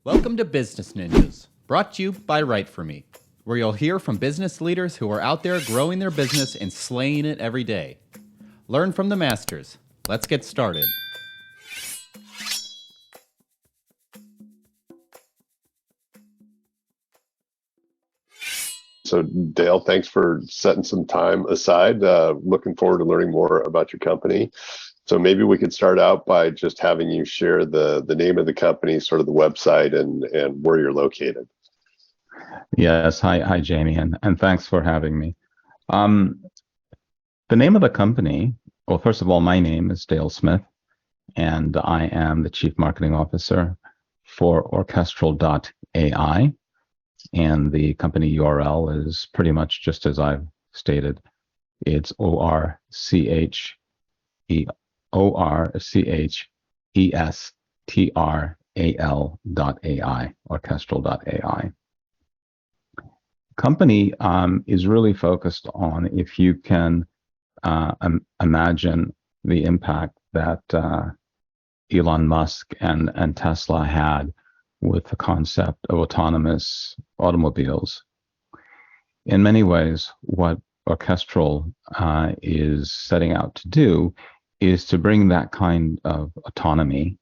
Welcome to Business Ninjas, brought to you by WriteForMe, where you'll hear from business leaders who are out there growing their business and slaying it every day. Learn from the masters. Let's get started. So Dale, thanks for setting some time aside. Looking forward to learning more about your company. So maybe we could start out by just having you share the name of the company, sort of the website, and where you're located. Yes. Hi, Jamie, and thanks for having me. The name of the company, well, first of all, my name is Dale Smith, and I am the Chief Marketing Officer for Orchestral.ai. And the company URL is pretty much just as I've stated. It's orchestral.ai, orchestral.ai. Company is really focused on, if you can imagine the impact that Elon Musk and Tesla had with the concept of autonomous automobiles. In many ways, what Orchestral is setting out to do is to bring that kind of autonomy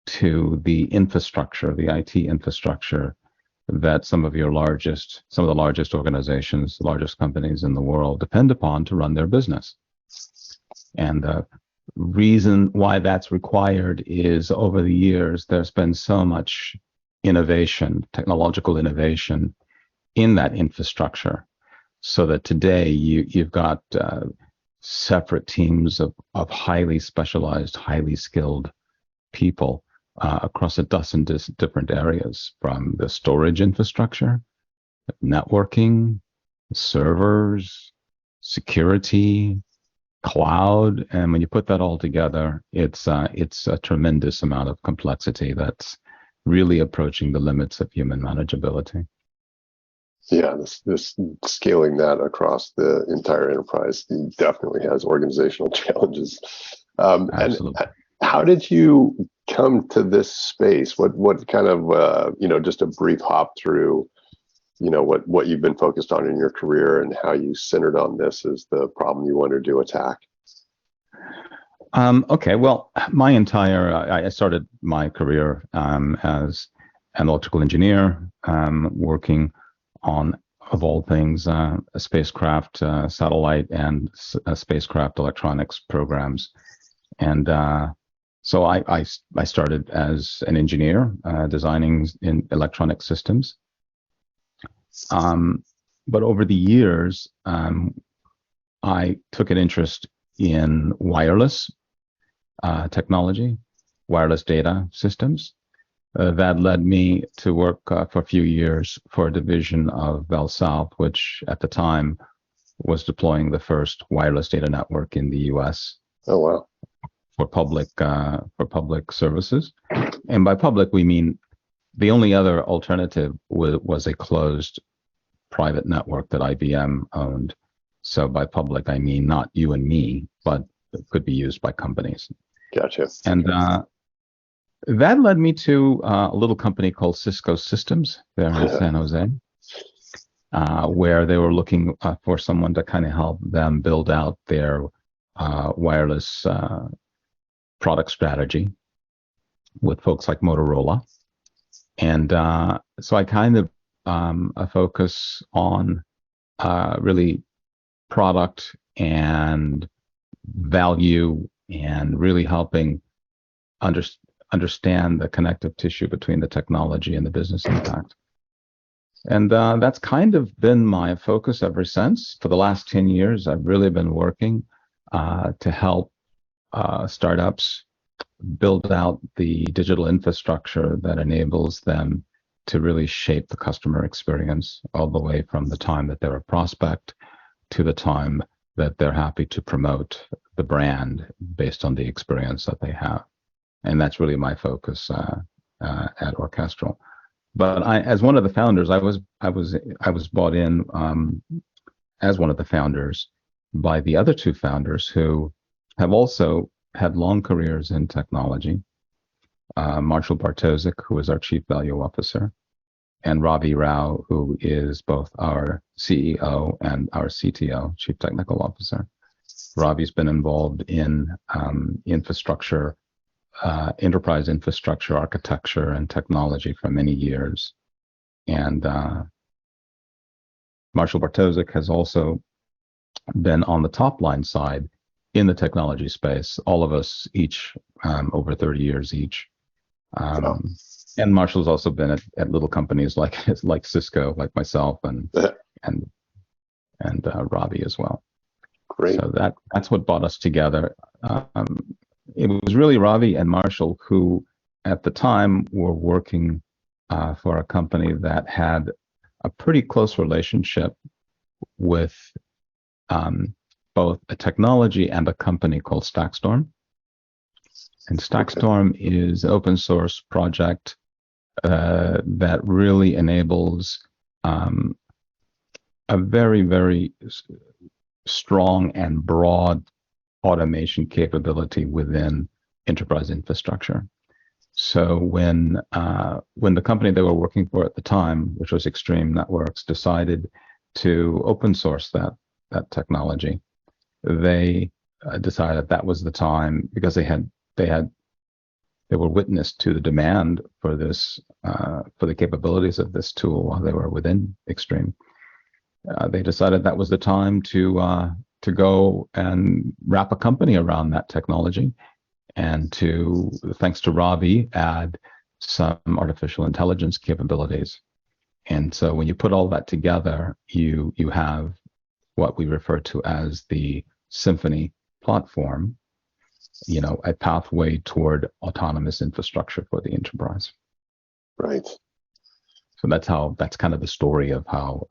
to the infrastructure, the IT infrastructure that some of the largest organizations, the largest companies in the world depend upon to run their business. And the reason why that's required is over the years, there's been so much innovation, technological innovation in that infrastructure, so that today you've got separate teams of highly specialized, highly skilled people across a dozen different areas, from the storage infrastructure, networking, servers, security, cloud. And when you put that all together, it's a tremendous amount of complexity that's really approaching the limits of human manageability. Yeah, this scaling that across the entire enterprise definitely has organizational challenges. Absolutely. And how did you come to this space? What kind of just a brief hop through, what you've been focused on in your career and how you centered on this as the problem you wanted to attack? Okay, well, I started my career as an electrical engineer, working on, of all things, a spacecraft, satellite, and spacecraft electronics programs. And so I started as an engineer, designing in electronic systems. But over the years, I took an interest in wireless technology, wireless data systems. That led me to work for a few years for a division of BellSouth, which at the time was deploying the first wireless data network in the U.S. Oh, wow. For public services. And by public, we mean the only other alternative was a closed private network that IBM owned. So by public, I mean not you and me, but it could be used by companies. Gotcha. And that led me to a little company called Cisco Systems there in San Jose, where they were looking for someone to kind of help them build out their wireless product strategy with folks like Motorola. And so I kind of focus on really product and value, and really helping understand the connective tissue between the technology and the business impact. And that's kind of been my focus ever since. For the last 10 years, I've really been working to help startups build out the digital infrastructure that enables them to really shape the customer experience, all the way from the time that they're a prospect to the time that they're happy to promote the brand based on the experience that they have. And that's really my focus at Orchestral. But as one of the founders, I was brought in as one of the founders by the other two founders, who have also had long careers in technology. Marshall Bartosik, who is our Chief Value Officer, and Ravi Rao, who is both our CEO and our CTO, Chief Technical Officer. Ravi's been involved in infrastructure, enterprise infrastructure, architecture, and technology for many years. And Marshall Bartosik has also been on the top line side in the technology space, all of us each over 30 years each. And Marshall's also been at little companies like Cisco, like myself, and Ravi as well. Great. So that's what brought us together. It was really Ravi and Marshall who, at the time, were working for a company that had a pretty close relationship with both a technology and a company called Stackstorm. And Stackstorm is an open source project that really enables a very, very strong and broad automation capability within enterprise infrastructure. So when the company they were working for at the time, which was Extreme Networks, decided to open source that technology, they decided that was the time, because they were witness to the demand for this for the capabilities of this tool while they were within Extreme. They decided that was the time to go and wrap a company around that technology, and to, thanks to Ravi, add some artificial intelligence capabilities. And so when you put all that together, you have what we refer to as the Symphony platform, a pathway toward autonomous infrastructure for the enterprise. Right. So that's kind of the story of how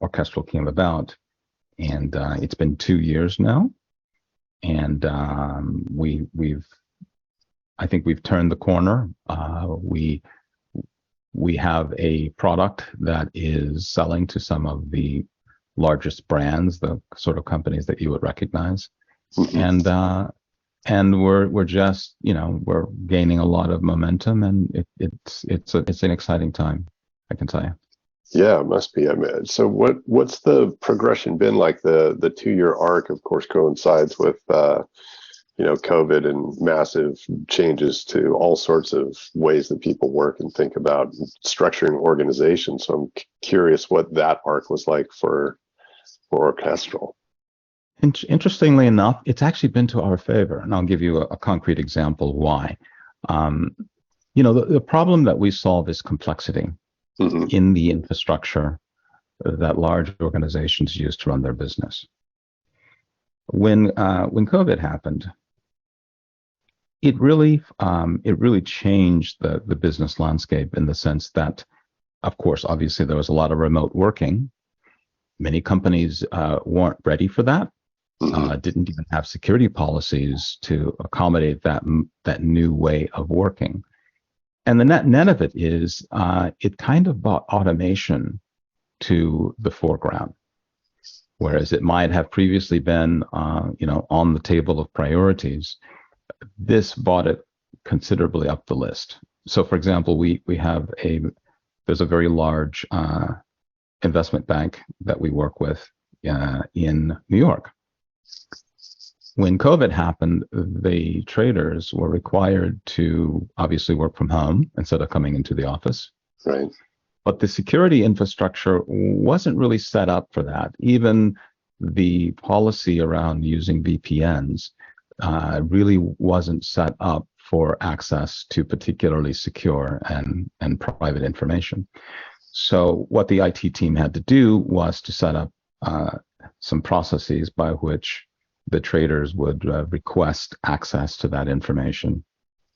Orchestral came about. And it's been 2 years now. And I think we've turned the corner. We have a product that is selling to some of the largest brands, the sort of companies that you would recognize. Mm-hmm. And we're just, we're gaining a lot of momentum, and it's an exciting time, I can tell you. Yeah, it must be. I mean, so what's the progression been like? The 2-year arc, of course, coincides with COVID and massive changes to all sorts of ways that people work and think about structuring organizations. So I'm curious what that arc was like for Orchestral. Interestingly enough, it's actually been to our favor, and I'll give you a concrete example why. The problem that we solve is complexity. Mm-hmm. In the infrastructure that large organizations use to run their business. When COVID happened, it really changed the business landscape, in the sense that, of course, obviously there was a lot of remote working. Many companies weren't ready for that. Mm-hmm. Didn't even have security policies to accommodate that new way of working. And the net of it is, it kind of brought automation to the foreground, whereas it might have previously been, on the table of priorities. This brought it considerably up the list. So, for example, there's a very large investment bank that we work with in New York. When COVID happened, the traders were required to obviously work from home instead of coming into the office. Right. But the security infrastructure wasn't really set up for that. Even the policy around using VPNs really wasn't set up for access to particularly secure and private information. So what the IT team had to do was to set up some processes by which the traders would request access to that information.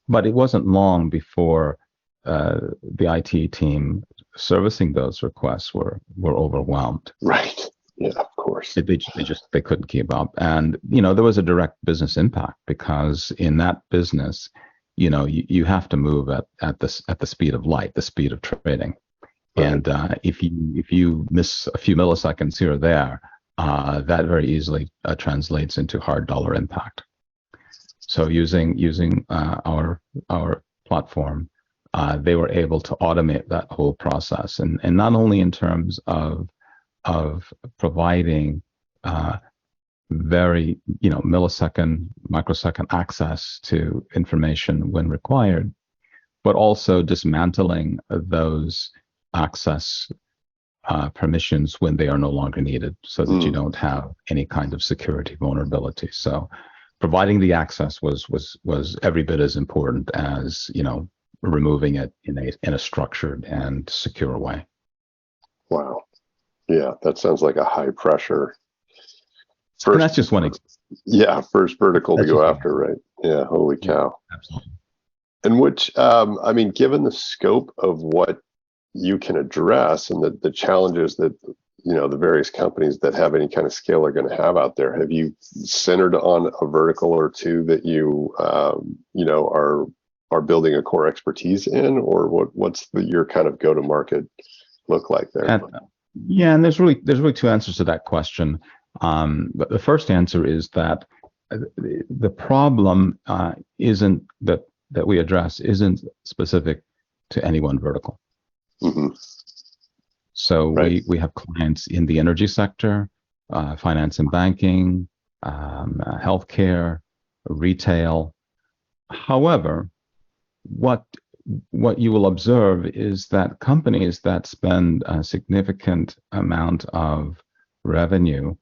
But it wasn't long before the IT team servicing those requests were overwhelmed. Right. Yeah, of course. They couldn't keep up. And, there was a direct business impact, because in that business, you have to move at the speed of light, the speed of trading. Right. And if you miss a few milliseconds here or there, that very easily translates into hard dollar impact. So using our platform, they were able to automate that whole process, and not only in terms of providing very millisecond, microsecond access to information when required, but also dismantling those access permissions when they are no longer needed, so that you don't have any kind of security vulnerability. So providing the access was every bit as important as removing it in a structured and secure way. Wow. Yeah, that sounds like a high pressure. And that's just one example. Yeah, first vertical to go after, right? Yeah, holy cow. Yeah, absolutely. And which, I mean, given the scope of what you can address and the challenges that, the various companies that have any kind of scale are going to have out there, have you centered on a vertical or two that you, are building a core expertise in, or what's your kind of go-to-market look like there? And there's really two answers to that question. But the first answer is that the problem isn't that we address isn't specific to any one vertical. Mm-hmm. So right. we have clients in the energy sector, finance and banking, healthcare, retail. However, what you will observe is that companies that spend a significant amount of revenue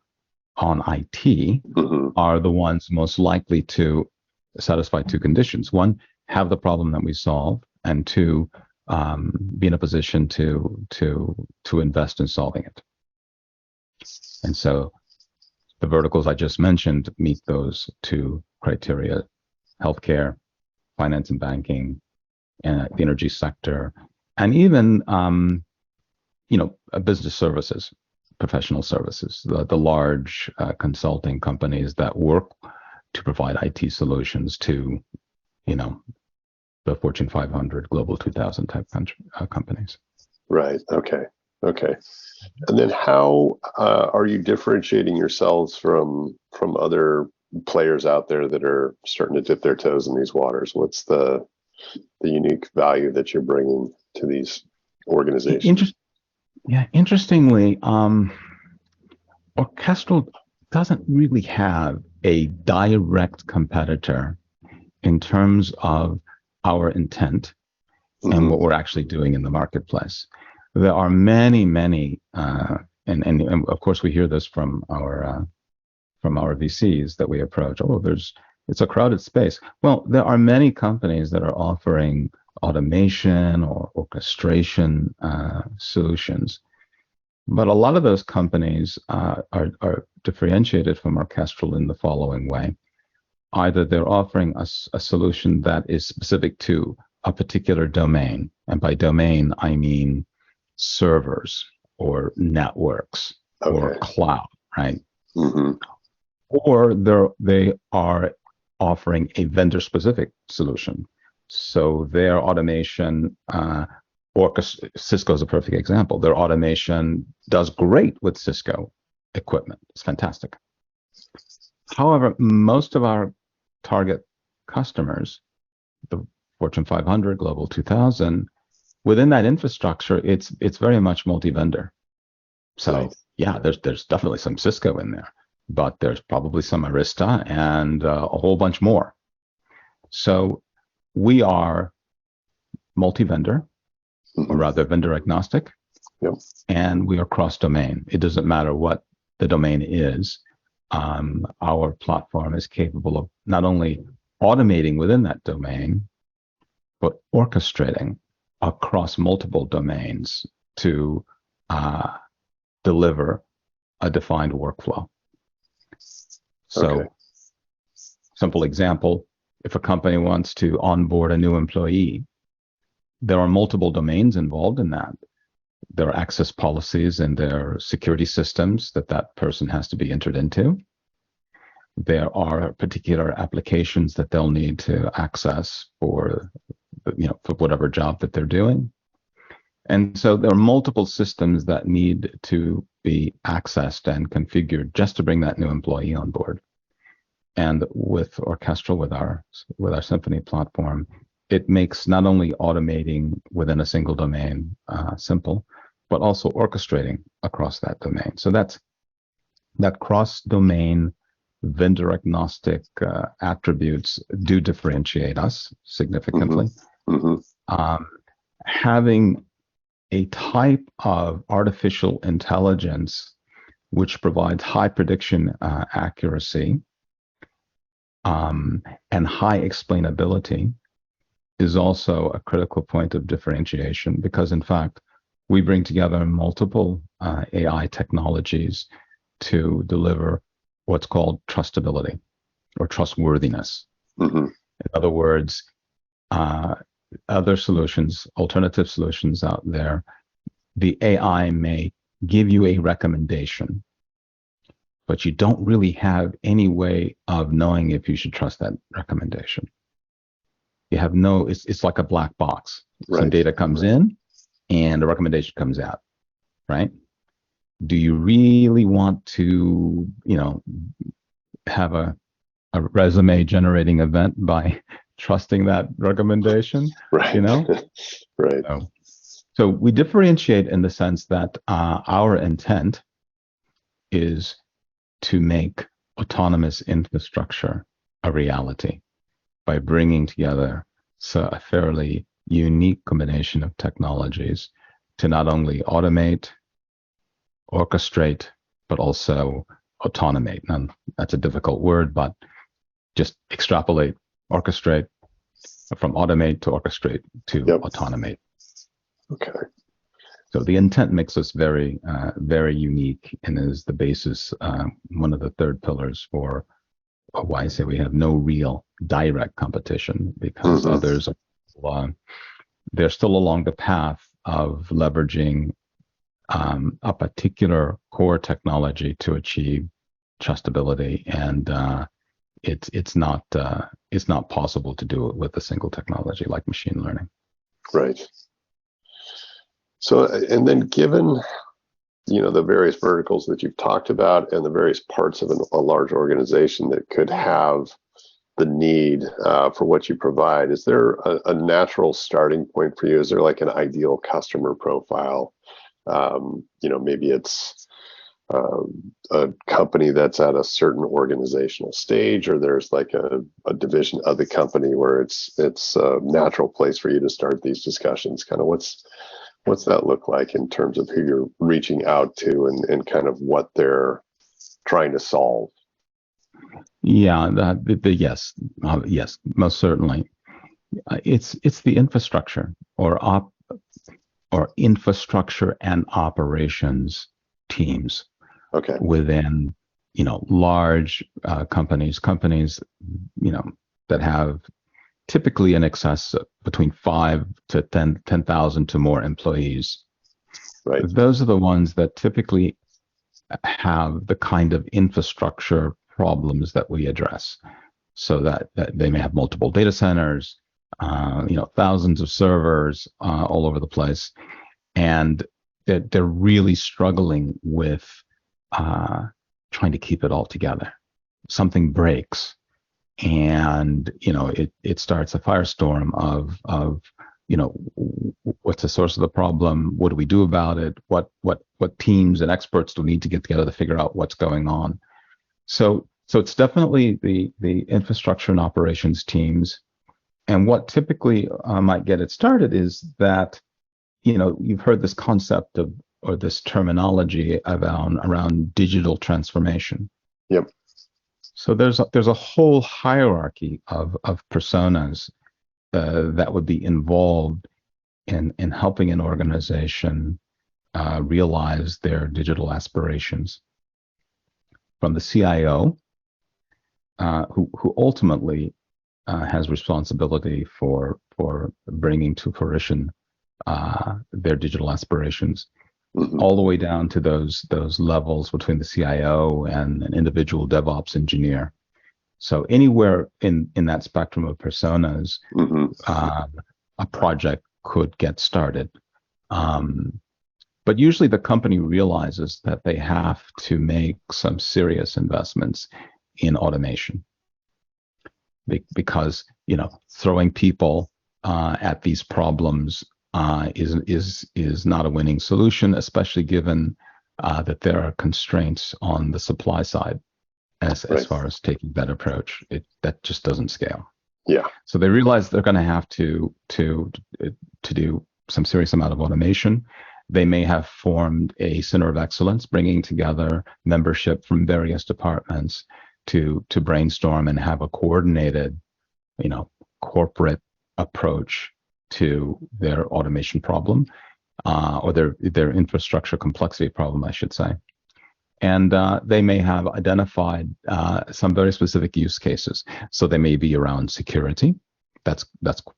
on IT are the ones most likely to satisfy two conditions. One, have the problem that we solve, and two, be in a position to invest in solving it. And so the verticals I just mentioned meet those two criteria: healthcare, finance and banking, and the energy sector, and even business services, professional services, the large consulting companies that work to provide IT solutions to the Fortune 500, Global 2000 type companies. Right. Okay. And then how are you differentiating yourselves from other players out there that are starting to dip their toes in these waters? What's the unique value that you're bringing to these organizations? Interestingly, Orchestral doesn't really have a direct competitor in terms of our intent and what we're actually doing in the marketplace. There are many, and of course we hear this from our VCs that we approach. It's a crowded space. Well, there are many companies that are offering automation or orchestration solutions, but a lot of those companies are differentiated from Orchestral in the following way. Either they're offering a solution that is specific to a particular domain, and by domain I mean servers or networks or cloud, right? Or they are offering a vendor-specific solution. So their automation, Cisco is a perfect example. Their automation does great with Cisco equipment. It's fantastic. However, most of our target customers, the Fortune 500, Global 2000, within that infrastructure, it's very much multi-vendor. So yeah, there's definitely some Cisco in there, but there's probably some Arista and a whole bunch more. So we are multi-vendor, or rather vendor agnostic, and we are cross-domain. It doesn't matter what the domain is. Our platform is capable of not only automating within that domain, but orchestrating across multiple domains to deliver a defined workflow. So, simple example, if a company wants to onboard a new employee, there are multiple domains involved in that. There are access policies and there are security systems that person has to be entered into. There are particular applications that they'll need to access for whatever job that they're doing. And so there are multiple systems that need to be accessed and configured just to bring that new employee on board. And with Orchestral, with our Symphony platform, it makes not only automating within a single domain simple, but also orchestrating across that domain. So that cross-domain vendor agnostic attributes do differentiate us significantly. Mm-hmm. Having a type of artificial intelligence which provides high prediction accuracy and high explainability is also a critical point of differentiation, because in fact, we bring together multiple AI technologies to deliver what's called trustability or trustworthiness. Mm-hmm. In other words, other solutions, alternative solutions out there, the AI may give you a recommendation, but you don't really have any way of knowing if you should trust that recommendation. You have no, it's like a black box. Right. Some data comes in and a recommendation comes out, right? Do you really want to, have a resume generating event by trusting that recommendation? Right. Right. So we differentiate in the sense that our intent is to make autonomous infrastructure a reality by bringing together a fairly unique combination of technologies to not only automate, orchestrate, but also automate. And that's a difficult word, but just extrapolate, orchestrate from automate to orchestrate to automate. Okay. So the intent makes us very, very unique and is the basis, one of the third pillars for why I say we have no real direct competition, because others, they're still along the path of leveraging a particular core technology to achieve trustability, and it's not possible to do it with a single technology like machine learning. Right. So, and then given, the various verticals that you've talked about and the various parts of a large organization that could have the need for what you provide, is there a natural starting point for you? Is there like an ideal customer profile? Maybe it's a company that's at a certain organizational stage, or there's like a division of the company where it's a natural place for you to start these discussions. Kind of what's that look like in terms of who you're reaching out to and kind of what they're trying to solve? Yeah, yes, most certainly. It's the infrastructure or infrastructure and operations teams. Okay. Within large companies that have typically in excess of between 5 to 10,000 to more employees. Right. Those are the ones that typically have the kind of infrastructure problems that we address. So that they may have multiple data centers, thousands of servers all over the place, and they're really struggling with trying to keep it all together. Something breaks, and it starts a firestorm of what's the source of the problem? What do we do about it? What teams and experts do we need to get together to figure out what's going on? So it's definitely the infrastructure and operations teams. And what typically might get it started is that you've heard this concept of, or this terminology around digital transformation. Yep. So there's a whole hierarchy of personas that would be involved in helping an organization realize their digital aspirations. From the CIO, who ultimately has responsibility for bringing to fruition their digital aspirations, all the way down to those levels between the CIO and an individual DevOps engineer. So anywhere in that spectrum of personas, a project could get started. But usually the company realizes that they have to make some serious investments in automation, because throwing people at these problems is not a winning solution, especially given that there are constraints on the supply side as far as taking that approach. That just doesn't scale. Yeah. So they realize they're going to have to do some serious amount of automation. They may have formed a center of excellence, bringing together membership from various departments to brainstorm and have a coordinated, corporate approach to their automation problem, or their infrastructure complexity problem, I should say. And they may have identified some very specific use cases. So they may be around security. That's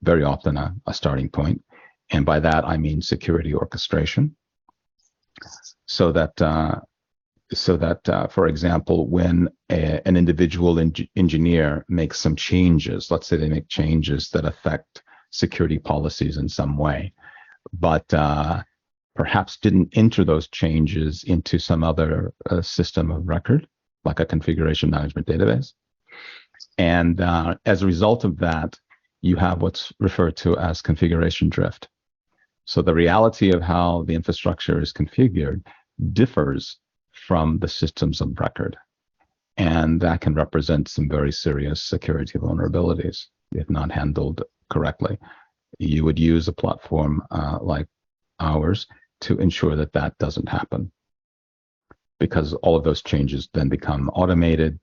very often a starting point. And by that, I mean security orchestration. So that, for example, when an individual engineer makes some changes, let's say they make changes that affect security policies in some way, but perhaps didn't enter those changes into some other system of record, like a configuration management database. And as a result of that, you have what's referred to as configuration drift. So the reality of how the infrastructure is configured differs from the systems of record. And that can represent some very serious security vulnerabilities if not handled correctly. You would use a platform like ours to ensure that that doesn't happen, because all of those changes then become automated,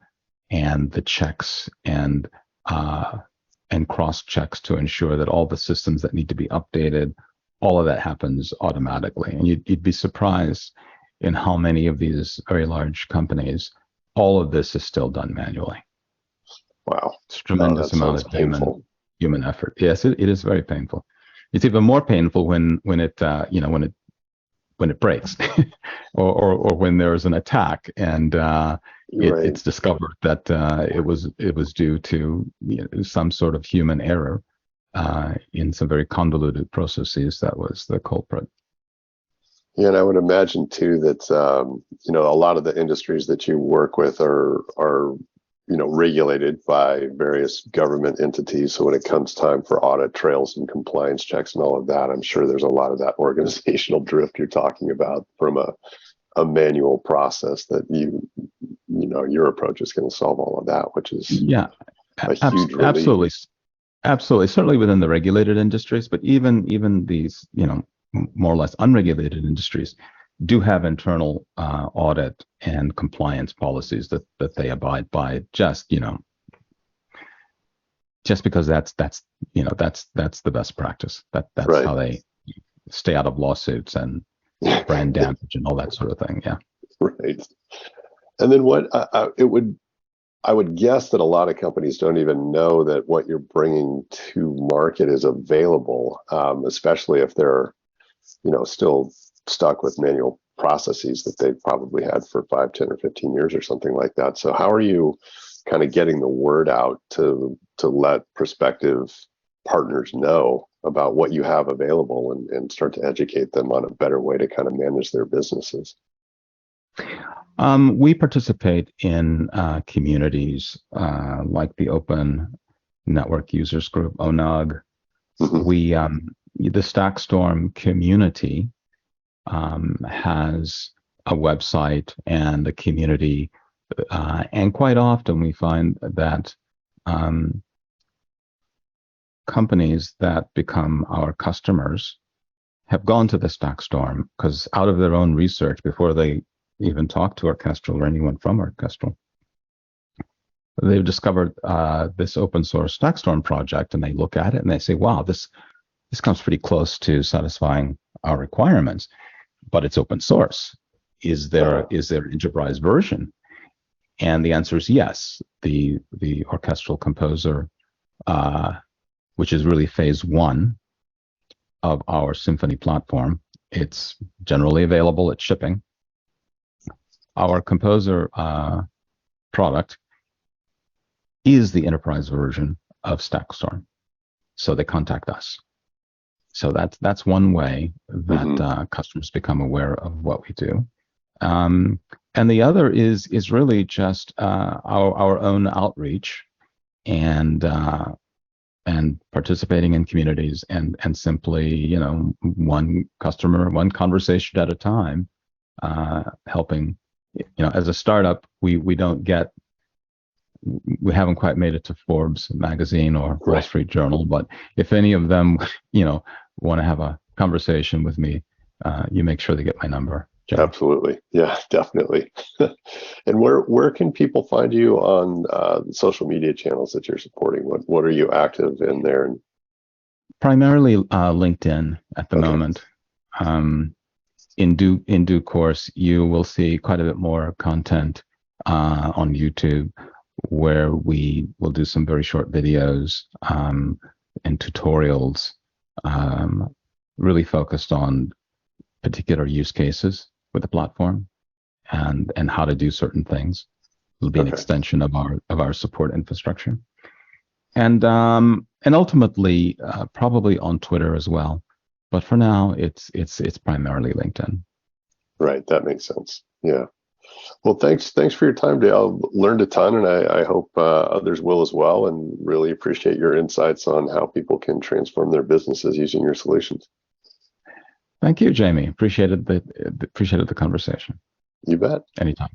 and the checks and cross checks to ensure that all the systems that need to be updated, all of that happens automatically. And you'd be surprised in how many of these very large companies all of this is still done manually. Wow, it's a tremendous amount of human effort. Yes, it is very painful. It's even more painful when it breaks, or when there's an attack and it's discovered that it was due to some sort of human error in some very convoluted processes that was the culprit. Yeah, and I would imagine too that a lot of the industries that you work with are regulated by various government entities. So when it comes time for audit trails and compliance checks and all of that, I'm sure there's a lot of that organizational drift you're talking about from a manual process that your approach is going to solve all of that, which is a huge relief. Absolutely. Certainly within the regulated industries, but even these, more or less unregulated industries do have internal audit and compliance policies that they abide by, just because that's the best practice. That's right. How they stay out of lawsuits and brand damage and all that sort of thing. Yeah. Right. And then I would guess that a lot of companies don't even know that what you're bringing to market is available, especially if they're still stuck with manual processes that they've probably had for 5, 10, or 15 years or something like that. So how are you kind of getting the word out to let prospective partners know about what you have available and start to educate them on a better way to kind of manage their businesses? We participate in communities like the Open Network Users Group, ONUG. Mm-hmm. The StackStorm community has a website and a community, and quite often we find that companies that become our customers have gone to the StackStorm because out of their own research, before they even talk to Orchestral or anyone from Orchestral, they've discovered this open source StackStorm project, and they look at it and they say, wow, this comes pretty close to satisfying our requirements, but it's open source. Is there an enterprise version? And the answer is yes. The Orchestral Composer, which is really phase 1 of our Symphony platform, it's generally available. It's shipping. Our Composer product is the enterprise version of StackStorm. So they contact us. So that's one way that customers become aware of what we do. And the other is really just our own outreach and and participating in communities, and simply, one customer, one conversation at a time, helping. As a startup, we haven't quite made it to Forbes magazine or Wall Street Journal, but if any of them, want to have a conversation with me, you make sure they get my number. Jay. Absolutely. Yeah, definitely. And where can people find you on the social media channels that you're supporting? What are you active in there? Primarily LinkedIn at the moment. In due course, you will see quite a bit more content on YouTube, where we will do some very short videos and tutorials, really focused on particular use cases with the platform and how to do certain things. It'll be an extension of our support infrastructure, and ultimately probably on Twitter as well. But for now, it's primarily LinkedIn. Right, that makes sense. Yeah. Well, thanks for your time, Dale. Learned a ton, and I hope others will as well. And really appreciate your insights on how people can transform their businesses using your solutions. Thank you, Jamie. Appreciated the conversation. You bet. Anytime.